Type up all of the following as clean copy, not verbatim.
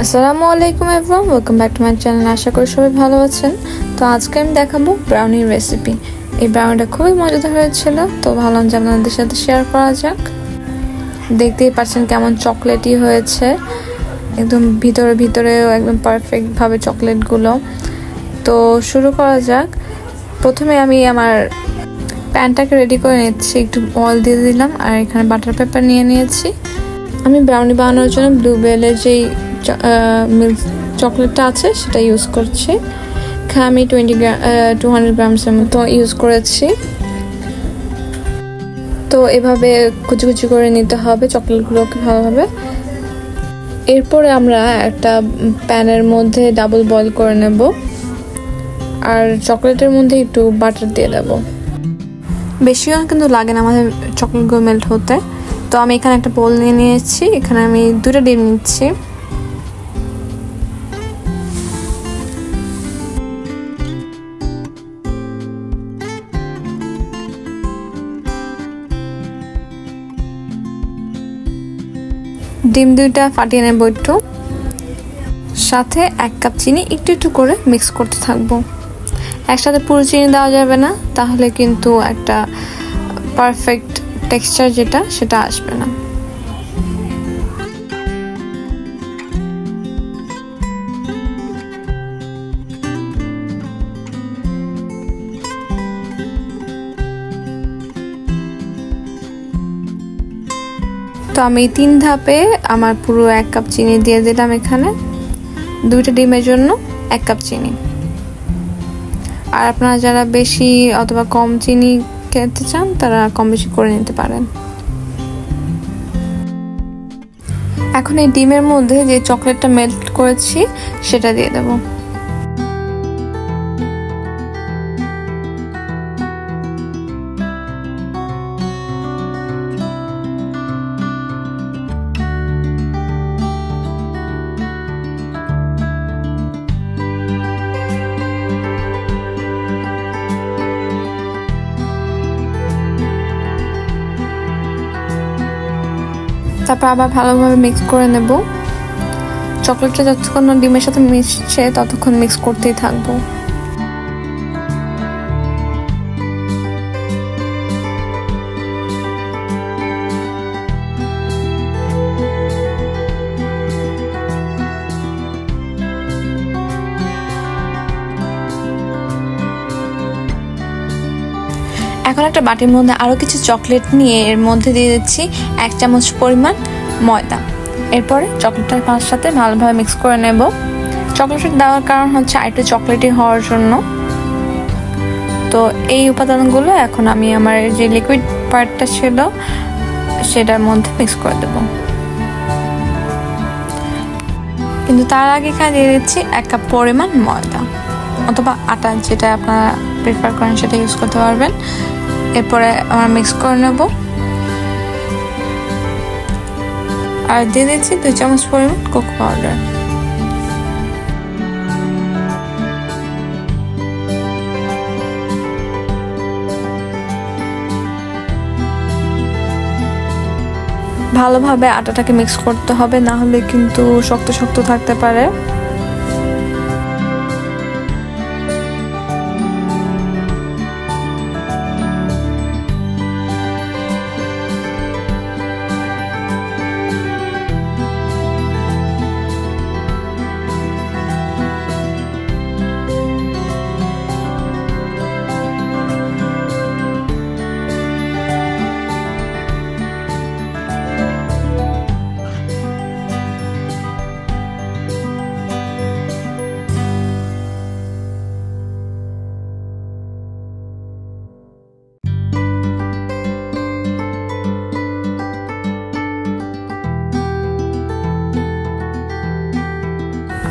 আসসালামু আলাইকুম everyone, welcome back to my channel. আশা করি সবাই ভালো আছেন। তো আজকে আমি দেখাবো ব্রাউনির রেসিপি। এই ব্রাউনিটা খুবই মজাদার হয়েছিল, তো ভাবলাম যে আপনাদের সাথে শেয়ার করা যাক। দেখতেই পাচ্ছেন কেমন চকলেটই হয়েছে, একদম ভিতরেও একদম পারফেক্টভাবে চকলেটগুলো। তো শুরু করা যাক। প্রথমে আমি আমার প্যানটাকে রেডি করে নিচ্ছি, একটু অয়েল দিয়ে দিলাম আর এখানে বাটার পেপার নিয়ে নিয়েছি। আমি ব্রাউনি বানানোর জন্য ব্লুবেলের যেই মিল্ক চকলেটটা আছে সেটা ইউজ করছি। আমি 200 গ্রামসের মতো ইউজ করেছি। তো এভাবে কুচি কুচি করে নিতে হবে চকলেটগুলোকে ভালোভাবে। এরপরে আমরা একটা প্যানের মধ্যে ডাবল বয়েল করে নেব আর চকলেটের মধ্যে একটু বাটার দিয়ে দেব। বেশিও কিন্তু লাগে না আমাদের চকলেটগুলো মেল্ট হতে। তো আমি এখানে একটা বোল নিয়ে নিয়েছি, এখানে আমি 2টা ডিম নিচ্ছি। ডিম 2টা ফাটিয়ে নেব একটু, সাথে 1 কাপ চিনি একটু করে মিক্স করতে থাকবো। একসাথে পুরো চিনি দেওয়া যাবে না, তাহলে কিন্তু একটা পারফেক্ট টেক্সচার সেটা আসবে না। তো আমি 3 ধাপে আমার পুরো 1 কাপ চিনি দিয়ে দিলাম। এখানে 2টা ডিমের জন্য 1 কাপ চিনি। আর আপনারা যারা বেশি অথবা কম চিনি খেতে চান তারা কম বেশি করে নিতে পারেন। এখন এই ডিমের মধ্যে যে চকলেটটা মেল্ট করেছি সেটা দিয়ে দেব। তারপর আবার ভালোভাবে মিক্স করে নেব। চকলেটটা যতক্ষণ ডিমের সাথে মিশছে ততক্ষণ মিক্স করতেই থাকবো। এখন একটা বাটির মধ্যে আরো কিছু চকলেট নিয়ে এর মধ্যে দিয়ে দিচ্ছি 1 চামচ পরিমাণ ময়দা। এরপরে চকলেটটার সাথে ভালোভাবে মিক্স করে নেব। চকলেট দেওয়ার কারণ হচ্ছে আরেকটু চকলেটি হওয়ার জন্য। তো এই উপাদানগুলো এখন আমি আমার যে লিকুইড পার্টটা ছিল সেটার মধ্যে মিক্স করে দেব। কিন্তু তার আগে এখানে দিয়ে দিচ্ছি 1 কাপ পরিমাণ ময়দা অথবা আটা, যেটা আপনারা প্রেফার করেন সেটা ইউজ করতে পারবেন। এরপরে আমরা মিক্স করে নেব আর দিয়ে দিচ্ছি 2 চামচ পরিমাণ কোকো পাউডার। ভালোভাবে আটাটাকে মিক্স করতে হবে, না হলে কিন্তু শক্ত শক্ত থাকতে পারে।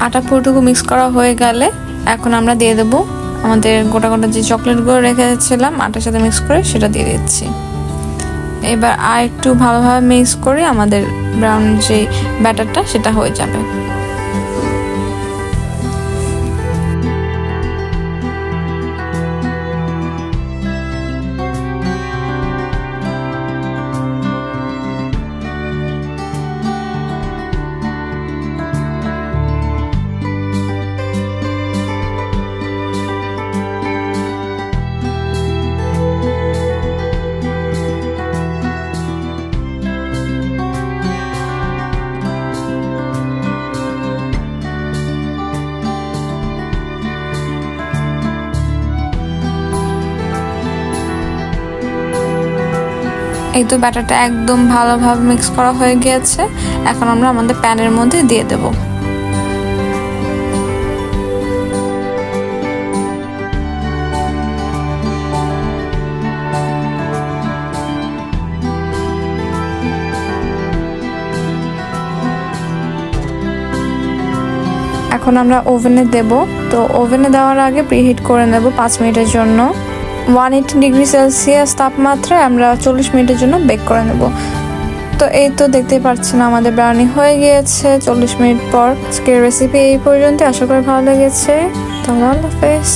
আটা পুরোটুকু মিক্স করা হয়ে গেলে এখন আমরা দিয়ে দেব আমাদের গোটা গোটা যে চকলেটগুলো রেখেছিলাম আটার সাথে মিক্স করে, সেটা দিয়ে দিচ্ছি। এবার আর একটু ভালোভাবে মিক্স করে আমাদের ব্রাউন যে ব্যাটারটা সেটা হয়ে যাবে। এই তো ব্যাটারটা একদম ভালোভাবে মিক্স করা হয়ে গিয়েছে। এখন আমরা আমাদের প্যানের মধ্যে দিয়ে দেব। এখন আমরা ওভেনে দেব। তো ওভেনে দেওয়ার আগে প্রিহিট করে নেব 5 মিনিটের জন্য। 180 ডিগ্রি সেলসিয়াস তাপমাত্রায় আমরা 40 মিনিটের জন্য বেক করে নেব। তো এই তো দেখতেই পাচ্ছেন আমাদের ব্রাউনি হয়ে গিয়েছে 40 মিনিট পর। আজকের রেসিপি এই পর্যন্ত, আশা করি ভালো লেগেছে। তো আল্লাহ হাফেজ।